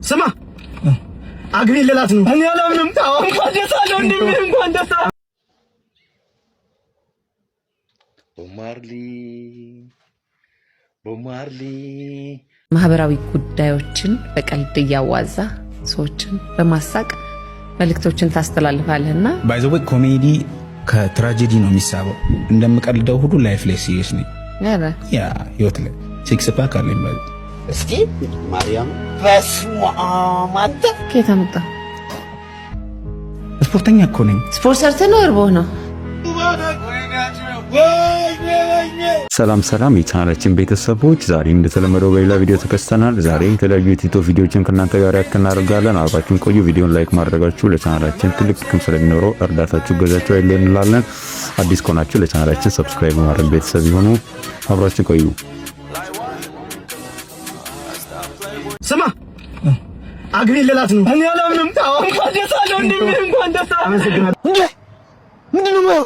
ስማ አግቢ ልላት ነው። እኔ አላምንም። ታው እንኳን ደስ አለው እንደምን እንኳን ደስ አለው። ቦማርሊ ማህበራዊ ጉዳዮችን በቀልድ እያዋዛ ሰዎችን በማሳቅ መልእክቶችን ታስተላልፋለህና ባይ ዘ ወይ ኮሜዲ ከትራጀዲ ነው የሚሳበው። እንደምቀልደው ሁሉ ላይፍ ላይ ሲሪየስ ነኝ። ያ ህይወት ላይ ሲክስ ፓክ አለኝ ማለት እስቲ ማርያም በስመ አብ አንተ ከየት አመጣ? ስፖርተኛ እኮ ነኝ። ስፖርት ሰርተህ ነው እርቦህ ነው? ሰላም ሰላም የቻናላችን ቤተሰቦች፣ ዛሬም እንደተለመደው በሌላ ቪዲዮ ተከስተናል። ዛሬም የተለያዩ የቲክቶክ ቪዲዮዎችን ከእናንተ ጋር እናደርጋለን። አብራችሁን ቆዩ። ቪዲዮን ላይክ ማድረጋችሁ ለቻናላችን ትልቅ ጥቅም ስለሚኖረው እርዳታችሁ ገዛችሁ አይለን እንላለን። አዲስ ከሆናችሁ ለቻናላችን ሰብስክራይብ በማድረግ ቤተሰብ ይሁኑ። አብራችሁን ቆዩ። ስማ አግቢ ልላት ነው። እኔ አላምንም። ታው እንኳን ደስ አለው እንደምን እንኳን ደስ አለው። አመሰግናለሁ። እንዴ ምንድነው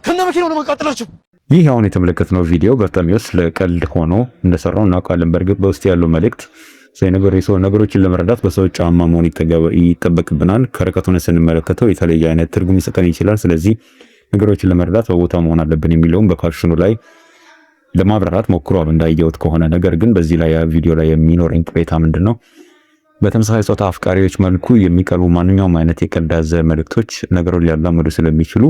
ከነመኪናው ነው መቃጠላችሁ? ይህ አሁን የተመለከትነው ቪዲዮ በርተሚዮስ ለቀልድ ሆኖ እንደሰራው እናውቃለን። በእርግጥ በውስጥ ያለው መልእክት ነገሮችን ለመረዳት በሰዎች ጫማ መሆን ይጠበቅብናል። ከርቀቱን ስንመለከተው የተለየ አይነት ትርጉም ሊሰጠን ይችላል። ስለዚህ ነገሮችን ለመረዳት በቦታ መሆን አለብን የሚለውም በካፕሽኑ ላይ ለማብራራት ሞክሯል እንዳየሁት ከሆነ። ነገር ግን በዚህ ላይ ቪዲዮ ላይ የሚኖረኝ ቅሬታ ምንድነው? በተመሳሳይ ጾታ አፍቃሪዎች መልኩ የሚቀርቡ ማንኛውም አይነት የቀልድ አዘል መልእክቶች ነገሩን ሊያላምዱ ስለሚችሉ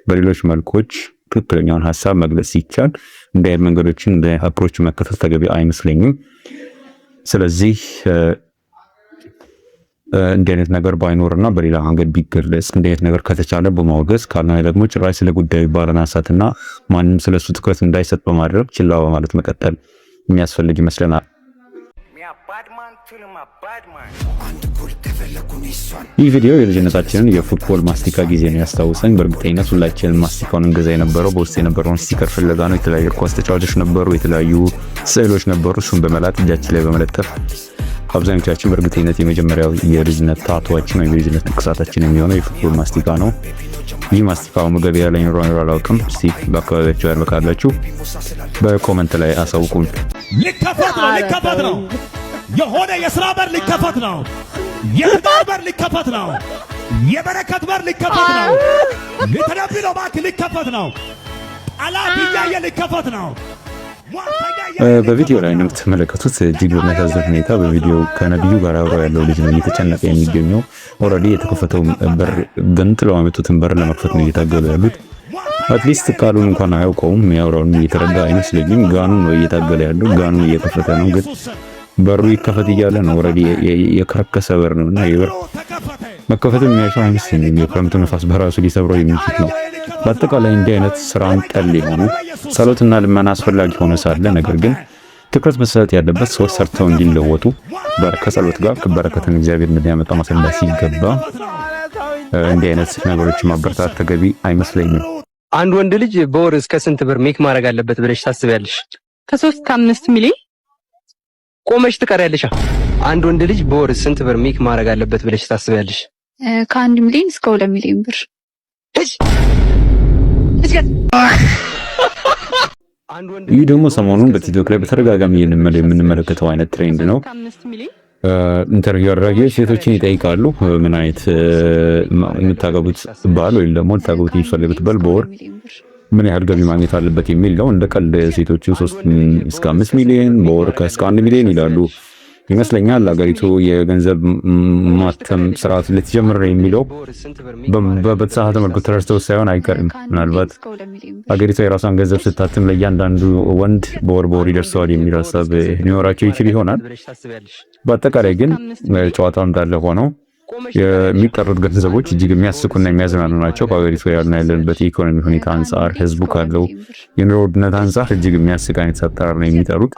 በሌሎች መልኮች ትክክለኛውን ሐሳብ መግለጽ ሲቻል እንደ አይነት መንገዶችን እንደ አፕሮች መከተል ተገቢ አይመስለኝም። ስለዚህ እንዲህ አይነት ነገር ባይኖርና በሌላ መንገድ ቢገለጽ እንዲህ አይነት ነገር ከተቻለ በማውገዝ ካልሆነ ደግሞ ጭራሽ ስለ ጉዳዩ ባለማንሳትና ማንም ስለሱ ትኩረት እንዳይሰጥ በማድረግ ችላ በማለት መቀጠል የሚያስፈልግ ይመስለናል። ይህ ቪዲዮ የልጅነታችንን የፉትቦል ማስቲካ ጊዜ ነው ያስታውሰኝ። በእርግጠኝነት ሁላችንም ማስቲካውን እንገዛ የነበረው በውስጥ የነበረውን ስቲከር ፍለጋ ነው። የተለያዩ ኳስ ተጫዋቾች ነበሩ፣ የተለያዩ ስዕሎች ነበሩ። እሱን በመላት እጃችን ላይ በመለጠፍ አብዛኞቻችን በእርግጠኝነት የመጀመሪያው የልጅነት ታቷችን ወይም የልጅነት ንቅሳታችን የሚሆነው የፉትቦል ማስቲካ ነው። ይህ ማስቲካ ገበያ ላይ ኖሮ አላውቅም። እስቲ በአካባቢያችሁ ያልበቃላችሁ በኮመንት ላይ አሳውቁን። ሊከፈት ነው። የሆነ የሥራ በር ሊከፈት ነው። የትዳር በር ሊከፈት ነው። የበረከት በር ሊከፈት ነው። ሊተነብለው ባክ ሊከፈት ነው። ጠላት እያየ ሊከፈት ነው። በቪዲዮ ላይ እንደምትመለከቱት እጅግ በሚያሳዝን ሁኔታ በቪዲዮ ከነብዩ ጋር አብረው ያለው ልጅ ነው እየተጨነቀ የሚገኘው። ኦልሬዲ የተከፈተው በር ገንጥለው አመጡትን በር ለመክፈት ነው እየታገሉ ያሉት። አትሊስት ቃሉን እንኳን አያውቀውም። የሚያወራውን እየተረዳ አይመስለኝም። ጋኑን ነው እየታገለ ያለው። ጋኑን እየከፈተ ነው፣ ግን በሩ ይከፈት እያለ ነው። ኦልሬዲ የከረከሰ በር ነውና የበር መከፈት የሚያሻው አይመስለኝም። የክረምቱ ነፋስ በራሱ ሊሰብረው የሚችል ነው። በአጠቃላይ እንዲህ አይነት ስራን ጠል የሆኑ ጸሎትና ልመና አስፈላጊ ሆኖ ሳለ ነገር ግን ትኩረት መሰጠት ያለበት ሰዎች ሰርተው እንዲለወጡ ከጸሎት ጋር በረከትን እግዚአብሔር እንዲያመጣ ማስረዳት ሲገባ እንዲህ አይነት ነገሮችን ማበረታታት ተገቢ አይመስለኝም። አንድ ወንድ ልጅ በወር እስከ ስንት ብር ሜክ ማድረግ አለበት ብለሽ ታስቢያለሽ? ከ3 እስከ 5 ሚሊዮን ቆመሽ ትቀሪያለሽ። አንድ ወንድ ልጅ በወር ስንት ብር ሜክ ማድረግ አለበት ብለሽ ታስቢያለሽ? ከ1 ሚሊዮን እስከ 2 ሚሊዮን ብር። ይህ ደግሞ ሰሞኑን በቲክቶክ ላይ በተደጋጋሚ የምንመለከተው አይነት ትሬንድ ነው። ኢንተርቪው አድራጊዎች ሴቶችን ይጠይቃሉ። ምን አይነት የምታገቡት ባል ወይም ደግሞ ልታገቡት የሚፈልጉት ባል በወር ምን ያህል ገቢ ማግኘት አለበት የሚል ነው። እንደ ቀልድ ሴቶቹ 3 እስከ 5 ሚሊዮን በወር እስከ 1 ሚሊዮን ይላሉ ይመስለኛል። አገሪቱ የገንዘብ ማተም ስርዓት ልትጀምር የሚለው በተሳሳተ መልኩ ተረስተው ሳይሆን አይቀርም። ምናልባት አገሪቱ የራሷን ገንዘብ ስታትም ለእያንዳንዱ ወንድ በወር ይደርሰዋል የሚል ሀሳብ ሊኖራቸው ይችል ይሆናል። በአጠቃላይ ግን ጨዋታው እንዳለ ሆነው የሚቀሩት ገንዘቦች እጅግ የሚያስቁና የሚያዝናኑ ናቸው። በአገሪቱ ያለንበት የኢኮኖሚ ሁኔታ አንጻር፣ ህዝቡ ካለው የኑሮ ውድነት አንጻር እጅግ የሚያስቅ አይነት አጠራር ነው የሚጠሩት።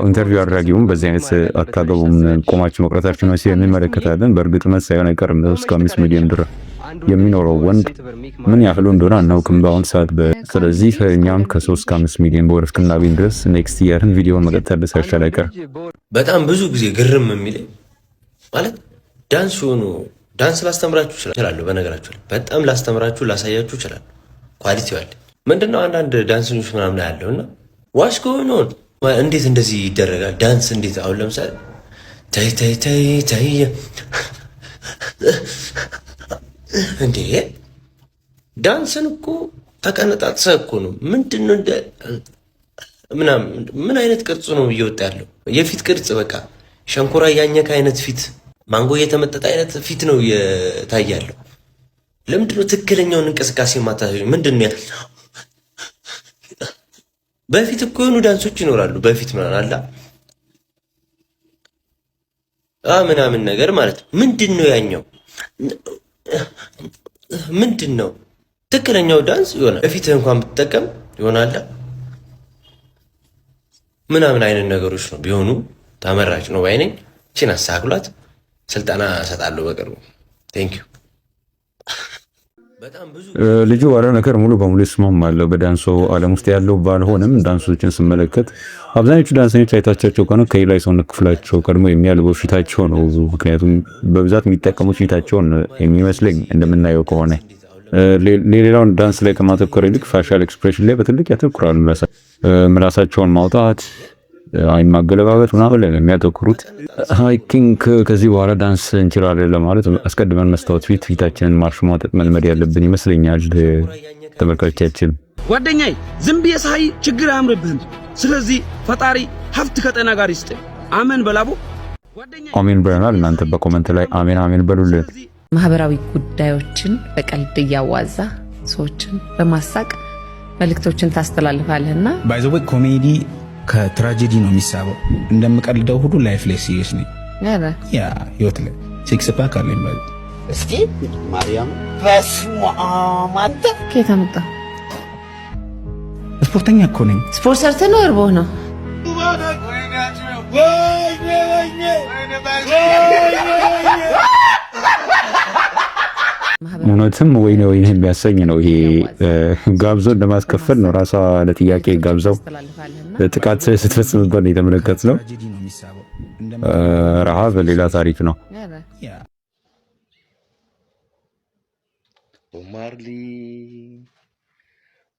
ኢንተርቪው አድራጊውም በዚህ አይነት አታገቡም ቆማችሁ መቅረታችሁ ነው እንመለከታለን። በእርግጥ እውነት ሳይሆን አይቀርም። እስከ 5 ሚሊዮን ብር የሚኖረው ወንድ ምን ያህሉ እንደሆነ አናውቅም በአሁን ሰዓት። ስለዚህ እኛም ከ3 እስከ 5 ሚሊዮን በወር እስክናገኝ ድረስ ኔክስት ይርን ቪዲዮን መቀጠል ሳይሻል አይቀርም። በጣም ብዙ ጊዜ ግርም የሚለኝ ማለት ዳንስ ላስተምራችሁ እችላለሁ። በነገራችሁ ላይ በጣም ላስተምራችሁ ላሳያችሁ እችላለሁ። ኳሊቲው አለ። ምንድነው አንዳንድ ዳንሰኞች ምናምን ያለውና ዋሽ ከሆነውን እንዴት እንደዚህ ይደረጋል? ዳንስ እንዴት? አሁን ለምሳሌ ተይ ተይ ተይ ተይ እንዴ! ዳንስን እኮ ተቀነጣጥሰህ እኮ ነው። ምንድነው እንደ ምናምን ምን አይነት ቅርጽ ነው እየወጣ ያለው? የፊት ቅርጽ በቃ ሸንኮራ ያኘከ አይነት ፊት፣ ማንጎ የተመጠጠ አይነት ፊት ነው እየታያለው። ለምንድነው ትክክለኛውን እንቅስቃሴ ማታሳዩ? ምንድነው በፊት እኮ የሆኑ ዳንሶች ይኖራሉ። በፊት ምናምን አላ ምናምን ነገር ማለት ነው። ምንድነው ያኛው? ምንድነው ትክክለኛው ዳንስ? ይሆናል በፊት እንኳን ብትጠቀም ይሆናል ምናምን አይነት ነገሮች ነው ቢሆኑ ተመራጭ ነው ባይነኝ። እቺን አሳክሏት ስልጠና እሰጣለሁ በቅርቡ። ቴንክ ዩ። በጣም ብዙ ልጁ ባለው ነገር ሙሉ በሙሉ እስማማለሁ። በዳንሱ ዓለም ውስጥ ያለው ባልሆነም ዳንሶችን ስመለከት አብዛኞቹ ዳንሰኞች አይታቻቸው ከሆነ ከሌላ የሰውነት ክፍላቸው ቀድሞ የሚያልበው ፊታቸው ነው። ምክንያቱም በብዛት የሚጠቀሙት ፊታቸውን የሚመስለኝ እንደምናየው ከሆነ ሌላውን ዳንስ ላይ ከማተኮር ይልቅ ፋሻል ኤክስፕሬሽን ላይ በትልቅ ያተኩራሉ። ምላሳቸውን ማውጣት፣ አይን ማገለባበት ምናምን ላይ የሚያተኩሩት። አይ ቲንክ ከዚህ በኋላ ዳንስ እንችላለን ለማለት አስቀድመን መስታወት ፊታችንን ማርሽ ማውጣት መልመድ ያለብን ይመስለኛል። ተመልካቾቻችን ጓደኛዬ ዝም ብዬ ሳይ ችግር አያምርብህም። ስለዚህ ፈጣሪ ሀብት ከጤና ጋር ይስጥ። አሜን በላቡ አሜን ብለናል። እናንተ በኮመንት ላይ አሜን አሜን በሉልን። ማህበራዊ ጉዳዮችን በቀልድ እያዋዛ ሰዎችን በማሳቅ መልእክቶችን ታስተላልፋለህና ባይ ዘ ወይ ኮሜዲ ከትራጀዲ ነው የሚሳበው። እንደምቀልደው ሁሉ ላይፍ ላይ ሲሪየስ ነኝ። ያ ህይወት ላይ ሲክስ ፓክ አለኝ ማለት እስኪ ማርያም በስመ አብ አንተ ከየት አመጣ? ስፖርተኛ እኮ ነኝ። ስፖርት ሰርተህ ነው እርቦህ ነው? እውነትም ወይኔ ወይኔ የሚያሰኝ ነው ይሄ። ጋብዞ እንደማስከፈል ነው። ራሷ ለጥያቄ ጋብዘው ጥቃት ስትፈጽምበት የተመለከትነው ረሃብ ሌላ ታሪክ ነው።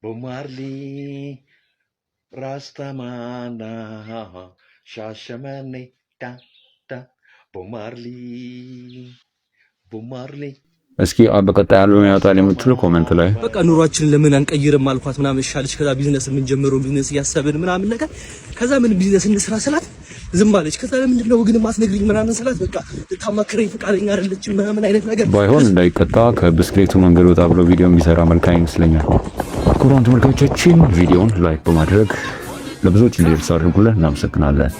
ቦማርሊ ራስታማና ሻሸመኔ ቦማርሊ እስኪ በቀጣይ አልበም ያወጣል የምትሉ ኮሜንት ላይ በቃ ኑሯችንን ለምን አንቀይርም አልኳት ምናምን ሻለች። ከዛ ቢዝነስ የምንጀምረው ቢዝነስ እያሰብን ምናምን ነገር ከዛ ምን ቢዝነስ እንስራ ስላት ዝም አለች። ከዛ ለምንድን ነው ግን ማስነግሪኝ ምናምን ስላት በቃ ልታማክረኝ ፈቃደኛ አይደለችም ምናምን አይነት ነገር ባይሆን እንዳይቀጣ ከብስክሌቱ መንገድ ወጣ ብሎ ቪዲዮ ቢሰራ መልካም ይመስለኛል። ክቡራን ተመልካቾቻችን ቪዲዮውን ላይክ በማድረግ ለብዙዎች እንዲደርስ አድርጉልን። እናመሰግናለን።